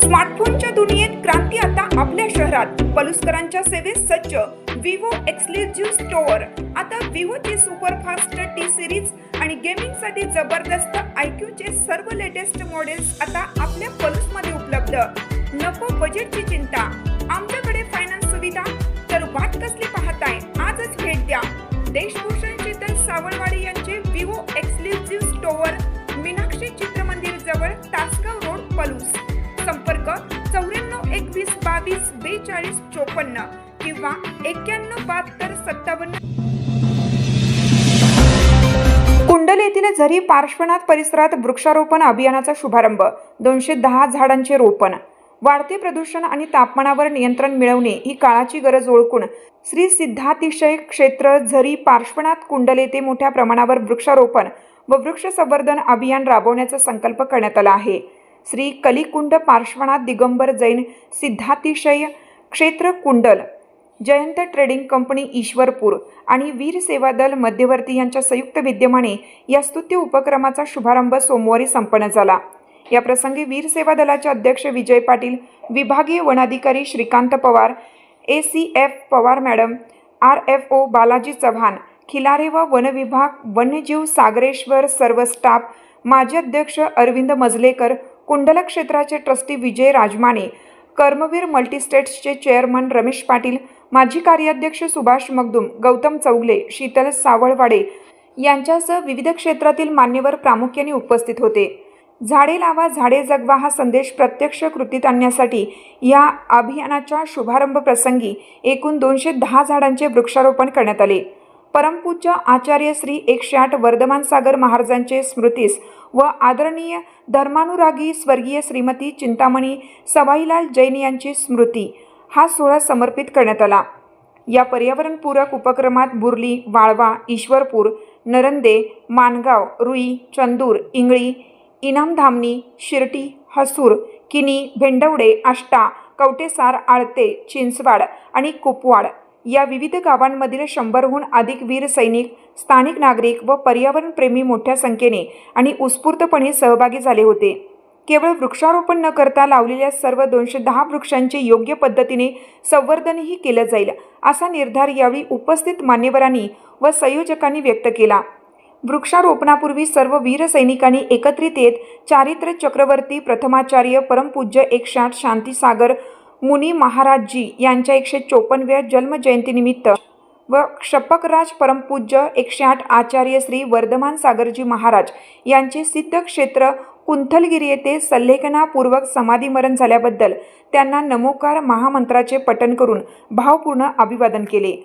स्मार्टफोनच्या दुनियेत क्रांती आता आपल्या शहरात. पलुसकरांच्या सेवेत सज्ज विवो एक्सक्लुझिव्ह स्टोअर. आता विवोची सुपरफास्ट टी सिरीज आणि गेमिंगसाठी जबरदस्त IQ सर्व लेटेस्ट मॉडेल्स आता आपल्या पलुसमध्ये उपलब्ध. नको बजेटची चिंता, आमच्याकडे फायनान्स सुविधा. तर वाट कसली पाहताय, आजच भेट द्या. देशभूषण शीतल सावळवाडी यांचे Vivo exclusive store, Meenakshi Chitramandir जवळ, तासगाव रोड, पलूस. संपर्क 94 21 22 42 54 किंवा 91 72 57. कुंडल येथील झरी पार्श्वनाथ परिसरात वृक्षारोपण अभियानाचा शुभारंभ. 210 झाडांचे रोपण. वाढते प्रदूषण आणि तापमानावर नियंत्रण मिळवणे ही काळाची गरज ओळखून श्री सिद्धातिशय क्षेत्र झरी पार्श्वनाथ कुंडल येथे मोठ्या प्रमाणावर वृक्षारोपण व वृक्ष संवर्धन अभियान राबवण्याचा संकल्प करण्यात आला आहे. श्री कलिकुंड पार्श्वनाथ दिगंबर जैन सिद्धातिशय क्षेत्र कुंडल, जयंत ट्रेडिंग कंपनी ईश्वरपूर आणि वीर सेवा दल मध्यवर्ती यांच्या संयुक्त विद्यमाने या स्तुत्य उपक्रमाचा शुभारंभ सोमवारी संपन्न झाला. या प्रसंगी वीर सेवा दलाचे अध्यक्ष विजय पाटील, विभागीय वनाधिकारी Shrikant Pawar, ACF Pawar madam, RFO Balaji Chavan, Khilare व वन विभाग, वन्यजीव सागरेश्वर सर्व स्टाफ, माजी अध्यक्ष अरविंद मजलेकर, कुंडल क्षेत्राचे ट्रस्टी विजय राजमाने, कर्मवीर मल्टीस्टेट्सचे चेअरमन रमेश पाटील, माजी कार्याध्यक्ष सुभाष मगदूम, गौतम चौगले, शीतल सावळवाडे यांच्यासह विविध क्षेत्रातील मान्यवर प्रामुख्याने उपस्थित होते. झाडे लावा झाडे जगवा हा संदेश प्रत्यक्ष कृतीत आणण्यासाठी या अभियानाच्या शुभारंभ प्रसंगी एकूण 210 झाडांचे वृक्षारोपण करण्यात आले. परमपूज्य आचार्य श्री 108 वर्धमान सागर महाराजांचे स्मृतीस व आदरणीय धर्मानुरागी स्वर्गीय श्रीमती चिंतामणी सवाईलाल जैन यांची स्मृती हा सोहळा समर्पित करण्यात आला. या पर्यावरणपूरक उपक्रमात बुर्ली, वाळवा, ईश्वरपूर, नरंदे, मानगाव, रुई, चंदूर, इंगळी, इनामधामणी, शिर्टी, हसूर, किनी, भेंडवडे, आष्टा, कवटेसार, आळते, चिंचवाड आणि कुपवाड या विविध गावांमधील 100हून अधिक वीर सैनिक, स्थानिक नागरिक व पर्यावरणप्रेमी मोठ्या संख्येने आणि उत्स्फूर्तपणे सहभागी झाले होते. केवळ वृक्षारोपण न करता लावलेल्या सर्व 210 वृक्षांचे योग्य पद्धतीने संवर्धनही केलं जाईल असा निर्धार यावेळी उपस्थित मान्यवरांनी व संयोजकांनी व्यक्त केला. वृक्षारोपणापूर्वी सर्व वीर सैनिकांनी एकत्रित येत चारित्र्य चक्रवर्ती प्रथमाचार्य परमपूज्य 108 शांतीसागर मुनी महाराजजी यांच्या 154व्या जन्मजयंतीनिमित्त व क्षपकराज परमपूज्य 108 आचार्य श्री वर्धमान सागरजी महाराज यांचे सिद्ध क्षेत्र कुंथलगिरी येथे सल्लेखनापूर्वक समाधीमरण झाल्याबद्दल त्यांना नमोकार महामंत्राचे पठण करून भावपूर्ण अभिवादन केले.